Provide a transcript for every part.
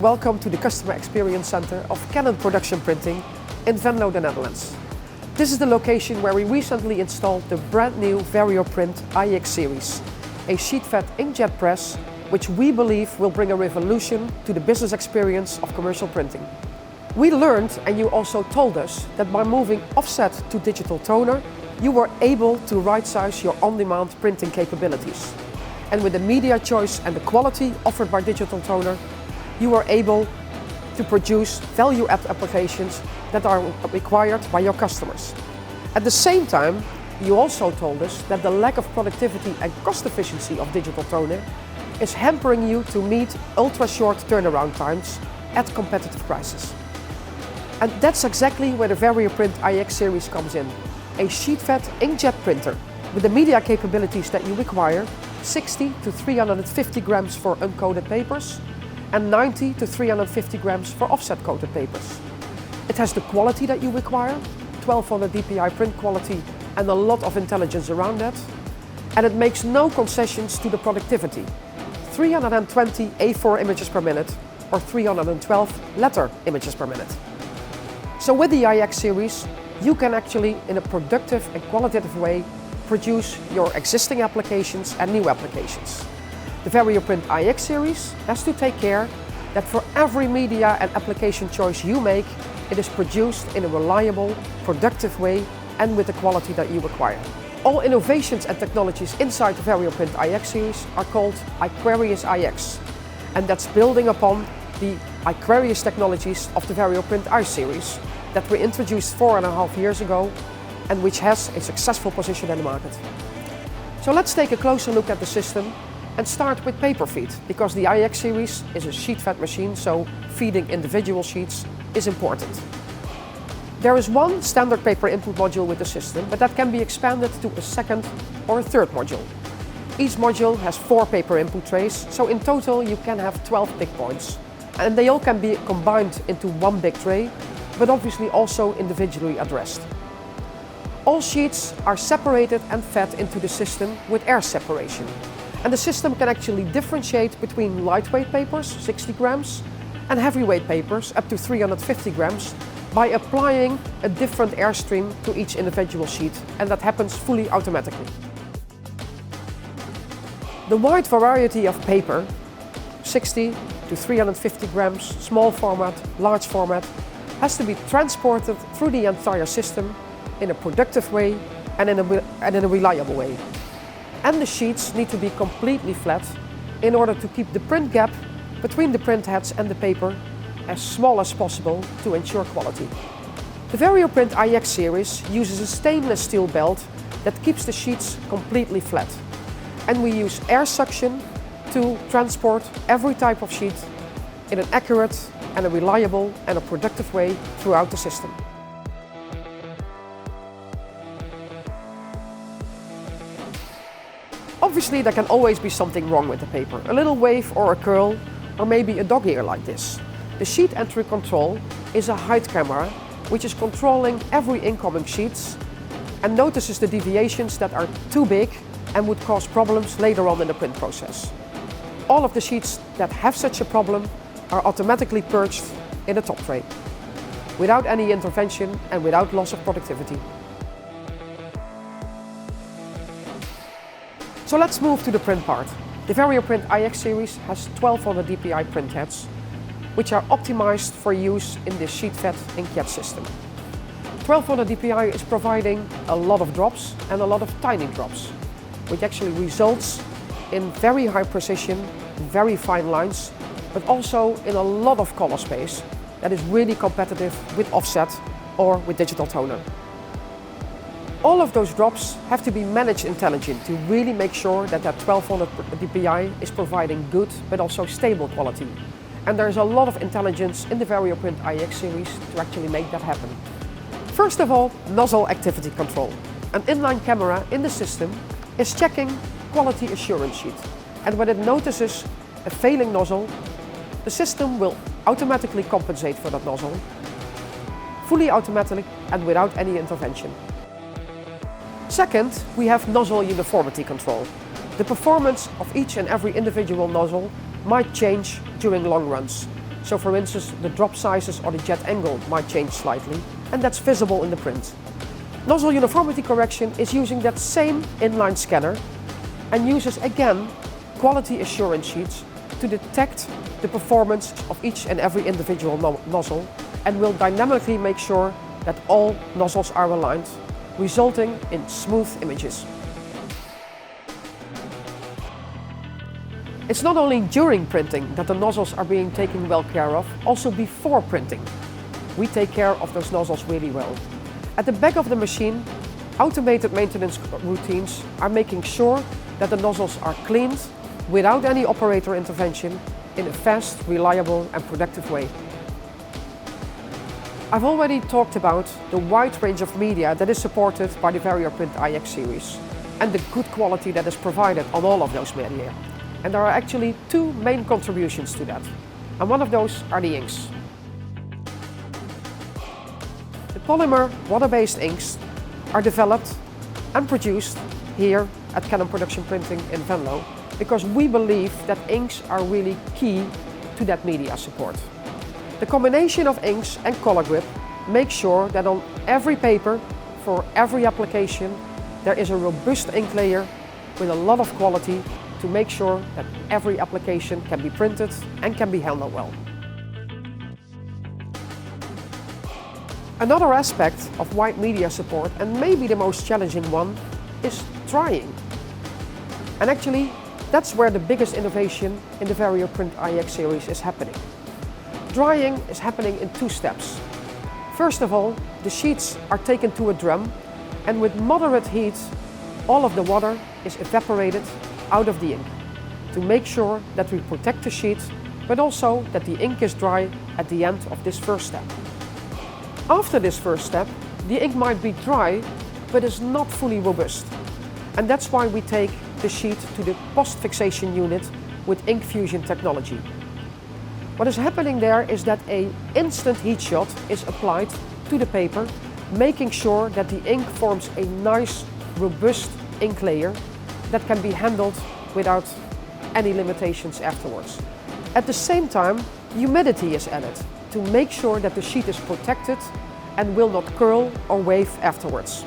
Welcome to the Customer Experience Center of Canon Production Printing in Venlo, the Netherlands. This is the location where we recently installed the brand new varioPRINT iX series, a sheet-fed inkjet press which we believe will bring a revolution to the business experience of commercial printing. We learned, and you also told us, that by moving offset to digital toner, you were able to right-size your on-demand printing capabilities. And with the media choice and the quality offered by digital toner, you were able to produce value-add applications that are required by your customers. At the same time, you also told us that the lack of productivity and cost efficiency of digital toner is hampering you to meet ultra-short turnaround times at competitive prices. And that's exactly where the varioPRINT iX series comes in. A sheet-fed inkjet printer with the media capabilities that you require, 60 to 350 grams for uncoated papers and 90 to 350 grams for offset-coated papers. It has the quality that you require, 1200 dpi print quality and a lot of intelligence around that. And it makes no concessions to the productivity. 320 A4 images per minute or 312 letter images per minute. So with the iX series, you can actually, in a productive and qualitative way, produce your existing applications and new applications. The varioPRINT iX series has to take care that for every media and application choice you make, it is produced in a reliable, productive way and with the quality that you require. All innovations and technologies inside the varioPRINT iX series are called Aquarius iX, and that's building upon the Aquarius technologies of the varioPRINT I series that we introduced 4.5 years ago and which has a successful position in the market. So let's take a closer look at the system and start with paper feed, because the iX series is a sheet-fed machine, so feeding individual sheets is important. There is one standard paper input module with the system, but that can be expanded to a second or a third module. Each module has 4 paper input trays, so in total you can have 12 pick points. And they all can be combined into one big tray, but obviously also individually addressed. All sheets are separated and fed into the system with air separation. And the system can actually differentiate between lightweight papers, 60 grams, and heavyweight papers, up to 350 grams, by applying a different airstream to each individual sheet, and that happens fully automatically. The wide variety of paper, 60 to 350 grams, small format, large format, has to be transported through the entire system in a productive way and in a reliable way. And the sheets need to be completely flat in order to keep the print gap between the print heads and the paper as small as possible to ensure quality. The varioPRINT iX series uses a stainless steel belt that keeps the sheets completely flat. And we use air suction to transport every type of sheet in an accurate and a reliable and a productive way throughout the system. Obviously, there can always be something wrong with the paper. A little wave or a curl, or maybe a dog ear like this. The sheet entry control is a height camera which is controlling every incoming sheets and notices the deviations that are too big and would cause problems later on in the print process. All of the sheets that have such a problem are automatically purged in the top tray, without any intervention and without loss of productivity. So let's move to the print part. The varioPRINT iX series has 1200 dpi print heads, which are optimized for use in this sheet-fed inkjet system. 1200 dpi is providing a lot of drops and a lot of tiny drops, which actually results in very high precision, very fine lines, but also in a lot of color space that is really competitive with offset or with digital toner. All of those drops have to be managed intelligently to really make sure that that 1200 dpi is providing good but also stable quality. And there's a lot of intelligence in the varioPRINT iX series to actually make that happen. First of all, nozzle activity control. An inline camera in the system is checking quality assurance sheet. And when it notices a failing nozzle, the system will automatically compensate for that nozzle, fully automatic and without any intervention. Second, we have nozzle uniformity control. The performance of each and every individual nozzle might change during long runs. So for instance, the drop sizes or the jet angle might change slightly, and that's visible in the print. Nozzle uniformity correction is using that same inline scanner and uses again quality assurance sheets to detect the performance of each and every individual nozzle, and will dynamically make sure that all nozzles are aligned, resulting in smooth images. It's not only during printing that the nozzles are being taken well care of, also before printing. We take care of those nozzles really well. At the back of the machine, automated maintenance routines are making sure that the nozzles are cleaned without any operator intervention in a fast, reliable and productive way. I've already talked about the wide range of media that is supported by the varioPRINT iX series and the good quality that is provided on all of those media. And there are actually two main contributions to that, and one of those are the inks. The polymer water-based inks are developed and produced here at Canon Production Printing in Venlo because we believe that inks are really key to that media support. The combination of inks and color grip makes sure that on every paper, for every application, there is a robust ink layer with a lot of quality to make sure that every application can be printed and can be handled well. Another aspect of wide media support, and maybe the most challenging one, is drying. And actually, that's where the biggest innovation in the varioPRINT iX series is happening. Drying is happening in two steps. First of all, the sheets are taken to a drum, and with moderate heat, all of the water is evaporated out of the ink to make sure that we protect the sheet, but also that the ink is dry at the end of this first step. After this first step, the ink might be dry, but is not fully robust. And that's why we take the sheet to the post-fixation unit with ink fusion technology. What is happening there is that an instant heat shot is applied to the paper, making sure that the ink forms a nice, robust ink layer that can be handled without any limitations afterwards. At the same time, humidity is added to make sure that the sheet is protected and will not curl or wave afterwards.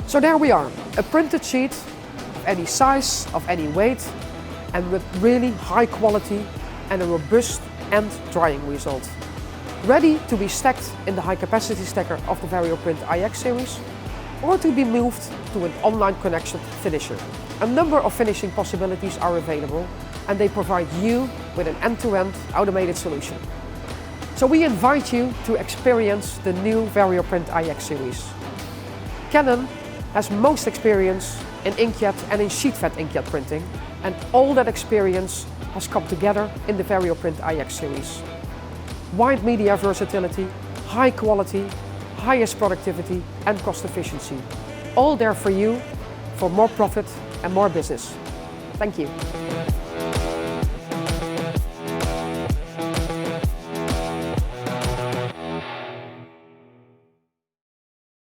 So there we are, a printed sheet of any size, of any weight, and with really high quality and a robust end drying result. Ready to be stacked in the high capacity stacker of the varioPRINT iX series, or to be moved to an online connected finisher. A number of finishing possibilities are available, and they provide you with an end-to-end automated solution. So we invite you to experience the new varioPRINT iX series. Canon has most experience in inkjet and in sheet-fed inkjet printing, and all that experience has come together in the varioPRINT iX series. Wide media versatility, high quality, highest productivity and cost efficiency. All there for you for more profit and more business. Thank you.